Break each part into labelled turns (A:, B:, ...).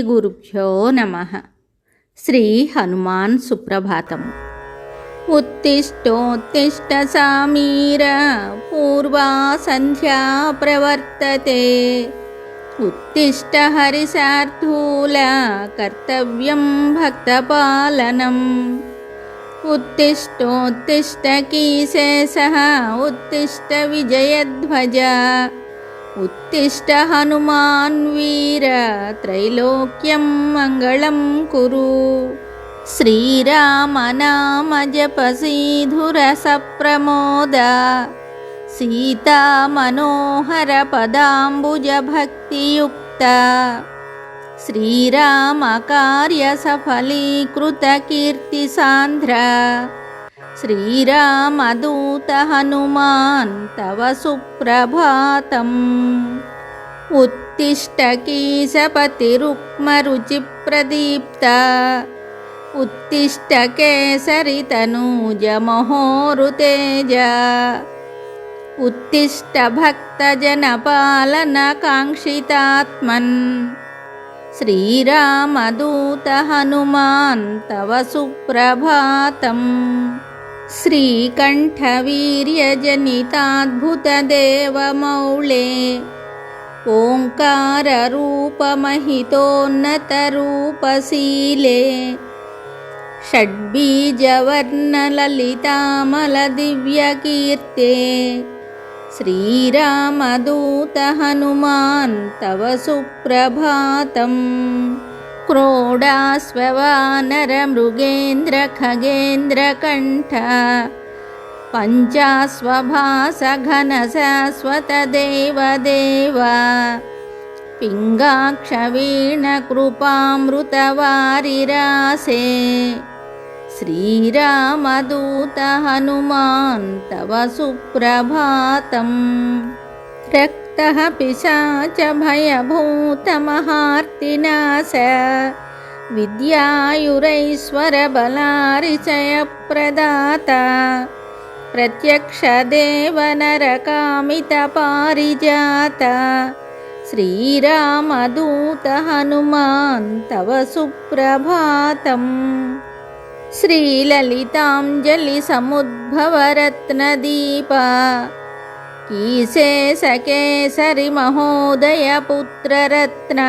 A: గురుభ్యో నమః. శ్రీ హనుమాన్ సుప్రభాతం. ఉత్తిష్టోత్తిష్ట సామీర పూర్వా సంధ్యా ప్రవర్తతే. ఉత్తిష్ట హరిశార్దూల కర్తవ్యం భక్తపాలనం. ఉత్తిష్టోత్తిష్ట కీశేషః ఉత్తిష్ట విజయధ్వజ. ఉత్తిష్ట హనుమాన్ వీర త్రైలోక్యం మంగళం కురు. శ్రీరామ నామ జప సీధుర సప్రమోద. సీతా మనోహర పదాంబుజ భక్తియుక్త. శ్రీరామ కార్య సఫలీకృత కీర్తి సాంద్ర. శ్రీరామదూత హనుమాన్ తవ సుప్రభాతం. ఉత్తిష్ట కీశపతి రుక్మ రుచి ప్రదీప్త. ఉత్తిష్ట కేసరి తనూజ మహోరుతేజ. ఉత్తిష్ట భక్త జన పాలన కాంక్షితాత్మన్. శ్రీరామదూత హనుమాన్ తవ సుప్రభాతం. శ్రీకంఠవీర్యజనితాద్భుత దేవమౌళే. ఓంకార రూపమహితోన్నత రూపశీలే. షడ్బీజవర్ణ లలితామల దివ్యకీర్తే. శ్రీరామదూత హనుమాన్ తవ సుప్రభాతం. క్రోడాస్వవానర మృగేంద్ర ఖగేంద్ర కంఠ. పంచాస్వభాస ఘన శాశ్వత దేవదేవ. పింగాక్ష వీణ కృపామృత వారిరాసే. శ్రీరామదూత హనుమాన్ తవ సుప్రభాతం. రక్తః పిశాచ భయభూత మహార్తినాశ. విద్యాయురైశ్వర బలారిచయ ప్రదాత. ప్రత్యక్ష దేవ నరకామిత పారిజాత. శ్రీరామదూత హనుమాన్ తవ సుప్రభాతం. శ్రీలలితాంజలి సముద్భవ రత్నదీప. కీశేషకేసరి మహోదయ పుత్రరత్న.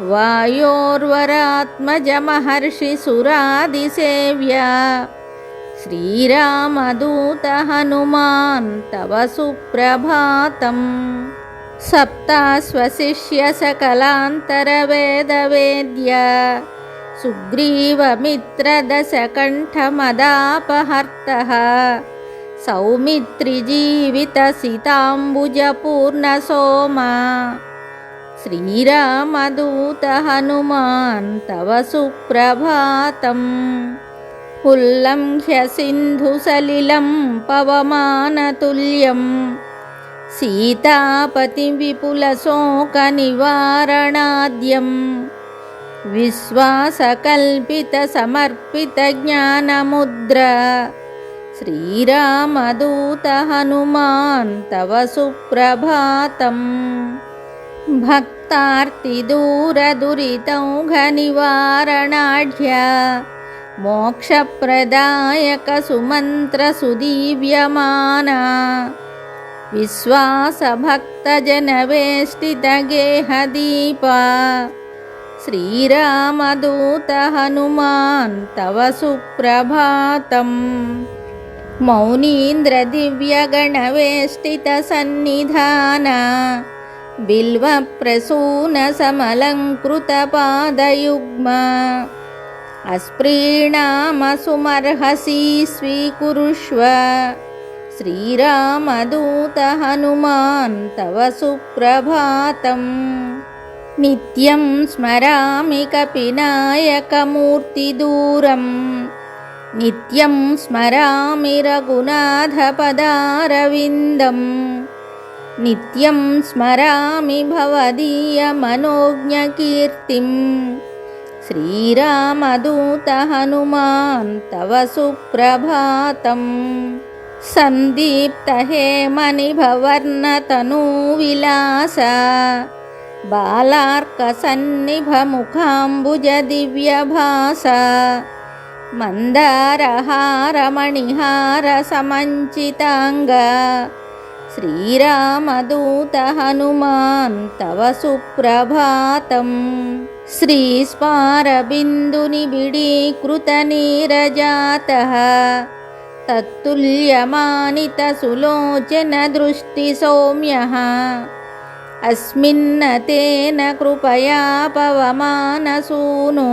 A: వాయోర్వరాత్మజ మహర్షి సురాదిసేవ్య. శ్రీరామదూత హనుమాన్ తవ సుప్రభాతం. సప్తాశ్వశిష్య సకలాంతర వేదవేద్య. సుగ్రీవమిత్ర దశకంఠ మదాపహర్తః. సౌమిత్రి జీవిత సితాంబుజ పూర్ణ సోమ. శ్రీరామదూత హనుమాన్ తవ సుప్రభాతం. ఉల్లంఘ్య సింధు సలిలం పవమానతుల్యం. సీతాపతి విపుల శోక నివారణాద్యం. విశ్వాసకల్పిత సమర్పిత జ్ఞానముద్ర. శ్రీరామదూత హనుమాన్ తవ సుప్రభాతం. భక్తార్తిదూరదురితౌఘ నివారణాఢ్య. మోక్షప్రదాయక సుమంత్ర సుదీవ్యమాన. విశ్వాసభక్తజన వేష్టిత గేహదీప. శ్రీరామదూత హనుమాన్ తవ సుప్రభాతం. మౌనీంద్ర దివ్యగణవేష్టిత సన్నిధాన. బిల్వ ప్రసూన సమలంకృత పాదయుగ్మ. అస్ప్రీణామ సుమర్హసి స్వీకురుష్వ. శ్రీరామదూత హనుమాన్ తవ సుప్రభాతం. నిత్యం స్మరామి కపినాయకమూర్తిదూరం. నిత్యం స్మరామి రఘునాథపదారవిందం. నిత్యం స్మరామి భవదీయ మనోజ్ఞకీర్తిం. శ్రీరామదూత హనుమాన్ తవ సుప్రభాతం. సందీప్త హేమనిభవర్ణ తనూవిలాస. बालार्कसन्निभमुखाम्बुजदिव्यभास मन्दारहारमणिहारसमञ्चिताङ्ग श्रीरामदूत हनुमान् तव सुप्रभातम्। श्रीस्मारबिन्दुनिबिडीकृतनीरजातः तत्तुल्यमानितसुलोचनदृष्टिसौम्यः अस्मिन्नतेन कृपया पवमानसूनो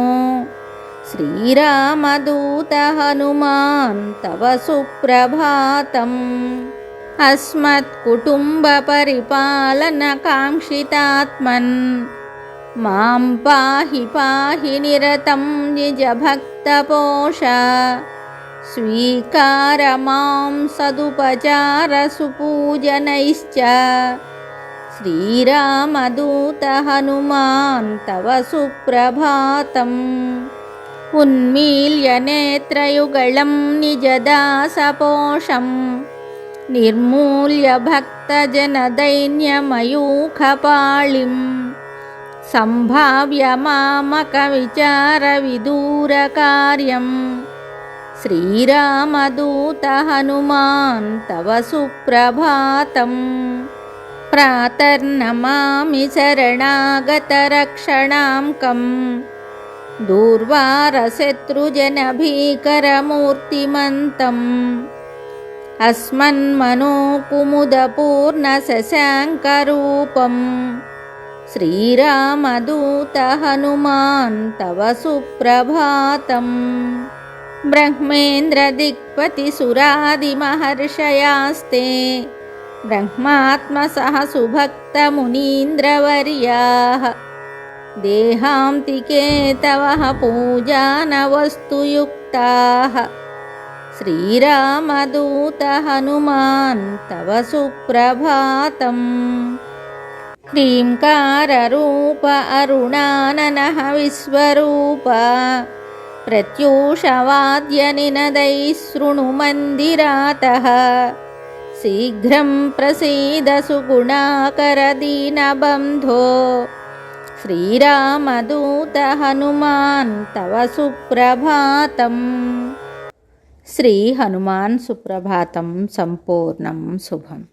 A: श्रीरामदूत हनुमान् तव सुप्रभातम्। अस्मत्कुटुम्बपरिपालनकाङ्क्षितात्मन् मां पाहि पाहि निरतं निजभक्तपोष स्वीकार मां सदुपचारसुपूजनैश्च श्रीरामदूत हनुमान् तव सुप्रभातम्। उन्मील्य नेत्रयुगलं निजदासपोषं निर्मूल्य भक्तजनदैन्यमयूखपाळिं सम्भाव्य मामकविचारविदूरकार्यं श्रीरामदूत हनुमान् तव सुप्रभातम्। प्रातर्नमामि शरणागतरक्षणाङ्कं दूर्वारशत्रुजनभीकरमूर्तिमन्तम् अस्मन्मनोकुमुदपूर्णशशाङ्करूपं श्रीरामदूत हनुमान् तव सुप्रभातम्। ब्रह्मेन्द्रदिक्पतिसुरादिमहर्षयास्ते ब्रह्मात्मसः सुभक्तमुनीन्द्रवर्याः देहान्तिके तव पूजानवस्तुयुक्ताः श्रीरामदूत हनुमान् तव सुप्रभातम्। क्रीङ्काररूप अरुणाननः विश्वरूप प्रत्यूषवाद्यनिनदैः शृणुमन्दिरातः शीघ्रं प्रसीद सुगुणाकर दीनबन्धो श्रीरामदूत हनुमान् तव सुप्रभातम्। श्री हनुमान् सुप्रभातं सम्पूर्णं शुभम्।